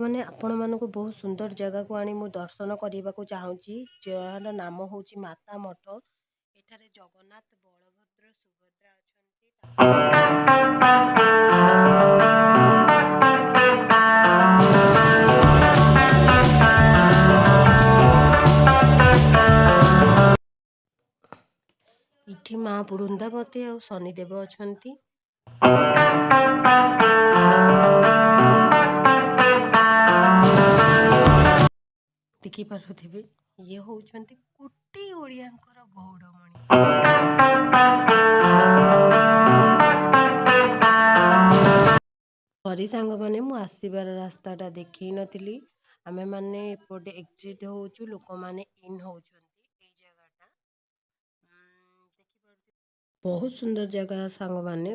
ମାନେ ଆପଣମାନଙ୍କୁ ବହୁତ ସୁନ୍ଦର ଜାଗାକୁ ଆଣି ମୁଁ ଦର୍ଶନ କରିବାକୁ ଚାହୁଁଛି, ଯାହାର ନାମ ହେଉଛି ମାତା ମଠ। ଏଠାରେ ଜଗନ୍ନାଥ, ବଳଭଦ୍ର, ସୁଭଦ୍ରା ଅଛନ୍ତି। ଏଠି ମା ବୃନ୍ଦାବତୀ ଆଉ ଶନିଦେବ ଅଛନ୍ତି। ଦେଖିପାରୁଥିବେ, ଇଏ ହଉଛନ୍ତି କୋଟି ଓଡ଼ିଆଙ୍କର ଗୌରମଣି। ସରି ସାଙ୍ଗମାନେ, ମୁଁ ଆସିବାର ରାସ୍ତାଟା ଦେଖେଇ ନଥିଲି। ଆମେମାନେ ଏପଟେ ଏକ୍ଜିଟ୍ ହଉଛୁ, ଲୋକମାନେ ଇନ୍ ହଉଛନ୍ତି। ଏଇ ଜାଗାଟା ବହୁତ ସୁନ୍ଦର ଜାଗା ସାଙ୍ଗମାନେ,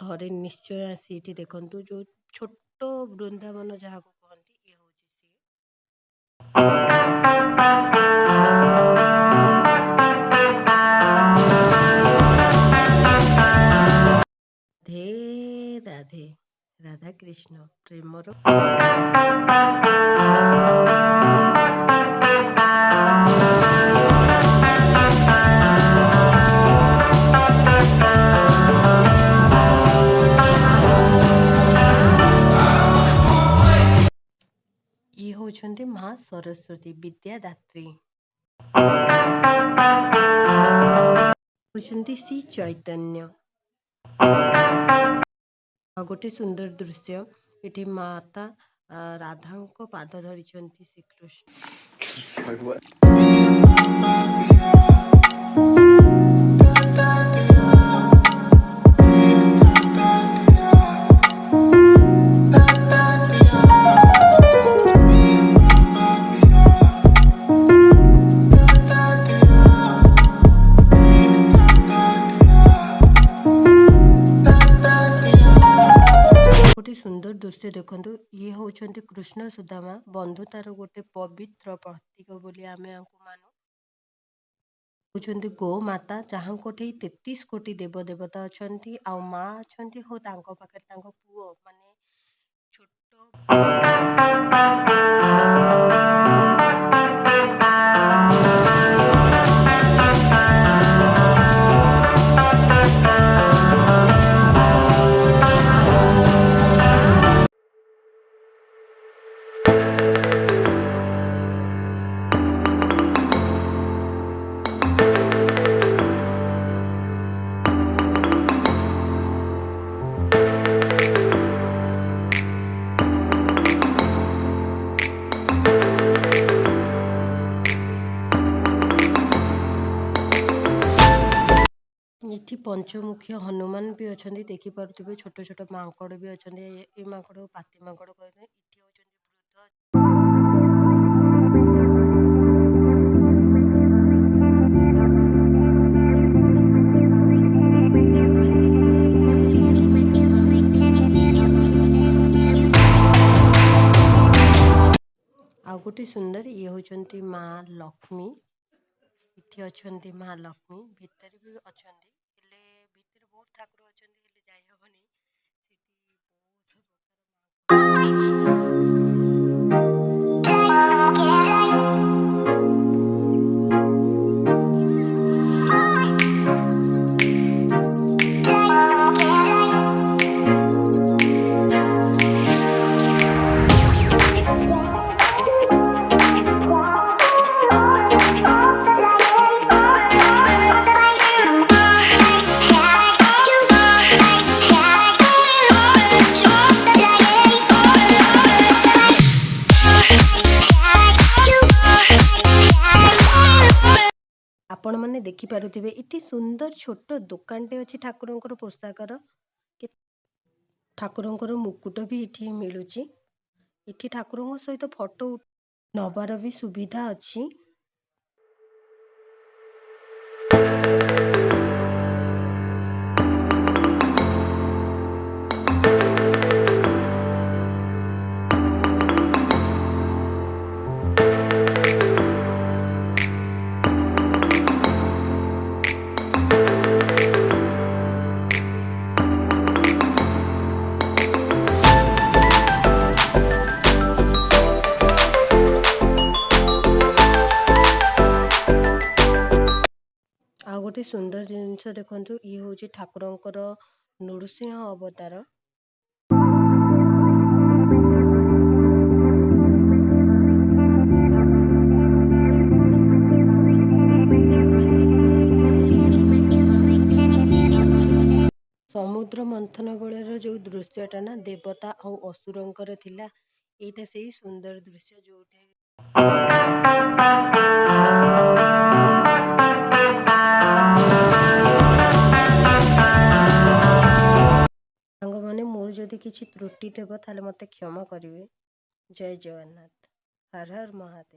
ଥରେ ନିଶ୍ଚୟ ଆସି ଏଠି ଦେଖନ୍ତୁ। ଯୋଉ ଛୋଟ ବୃନ୍ଦାବନ ଯାହାକୁ କହନ୍ତି, ଇଏ ହଉଛି ସିଏ। ରାଧେ ରାଧେ, ରାଧା କୃଷ୍ଣ ପ୍ରେମର ଇଏ ହଉଛନ୍ତି ମା ସରସ୍ୱତୀ ବିଦ୍ୟାଦାତ୍ରୀ। ହଉଛନ୍ତି ଶ୍ରୀ ଚୈତନ୍ୟ। ଗୋଟେ ସୁନ୍ଦର ଦୃଶ୍ୟ, ଏଠି ମାତା ରାଧାଙ୍କ ପାଦ ଧରିଛନ୍ତି ଶ୍ରୀକୃଷ୍ଣ। ଗୋଟେ ସୁନ୍ଦର ଦୃଶ୍ୟ ଦେଖନ୍ତୁ, ଇଏ ହଉଛନ୍ତି କୃଷ୍ଣ ସୁଦାମା, ବନ୍ଧୁତାର ଗୋଟେ ପବିତ୍ର ପ୍ରତୀକ ବୋଲି ଆମେ ୟାଙ୍କୁ ମାନୁ। ହଉଛନ୍ତି ଗୋମାତା, ଯାହାଙ୍କଠି 33 କୋଟି ଦେବଦେବତା ଅଛନ୍ତି, ଆଉ ମା ଅଛନ୍ତି, ହଉ ତାଙ୍କ ପାଖରେ ତାଙ୍କ ପୁଅ ମାନେ ଏଠି ପଞ୍ଚମୁଖୀ ହନୁମାନ ବି ଅଛନ୍ତି, ଦେଖିପାରୁଥିବେ। ଛୋଟ ଛୋଟ ମାଙ୍କଡ଼ ବି ଅଛନ୍ତି। ଏ ମାଙ୍କଡ଼ ପାତି ମାଙ୍କଡ଼ କହିଲେ। ଏଠି ହଉଛନ୍ତି ଆଉ ଗୋଟେ ସୁନ୍ଦର, ଇଏ ହଉଛନ୍ତି ମା ଲକ୍ଷ୍ମୀ। ଏଠି ଅଛନ୍ତି ମା ଲକ୍ଷ୍ମୀ, ଭିତରେ ବି ଅଛନ୍ତି, ହେଲେ ଭିତରେ ବହୁତ ଠାକୁର ଅଛନ୍ତି, ହେଲେ ଯାଇ ହବନି। ଆପଣମାନେ ଦେଖିପାରୁଥିବେ, ଏଠି ସୁନ୍ଦର ଛୋଟ ଦୋକାନଟେ ଅଛି ଠାକୁରଙ୍କର ପୋଷାକର। ଠାକୁରଙ୍କର ମୁକୁଟ ବି ଏଠି ମିଳୁଛି। ଏଠି ଠାକୁରଙ୍କ ସହିତ ଫଟୋ ନବାର ବି ସୁବିଧା ଅଛି। ଗୋଟେ ସୁନ୍ଦର ଜିନିଷ ଦେଖନ୍ତୁ, ଇଏ ହେଉଛି ଠାକୁରଙ୍କର ନୃସିଂହ ଅବତାର। ସମୁଦ୍ର ମନ୍ଥନ ବେଳର ଯୋଉ ଦୃଶ୍ୟଟା ନା, ଦେବତା ଆଉ ଅସୁରଙ୍କର ଥିଲା। ଏଇଟା ସେଇ ସୁନ୍ଦର ଦୃଶ୍ୟ ଯୋଉଟା ସାଙ୍ଗମାନେ, ମୋର ଯଦି କିଛି ତ୍ରୁଟି ଥିବ ତାହେଲେ ମୋତେ କ୍ଷମା କରିବେ। ଜୟ ଜଗନ୍ନାଥ। ହର ହର ମହାଦେବ।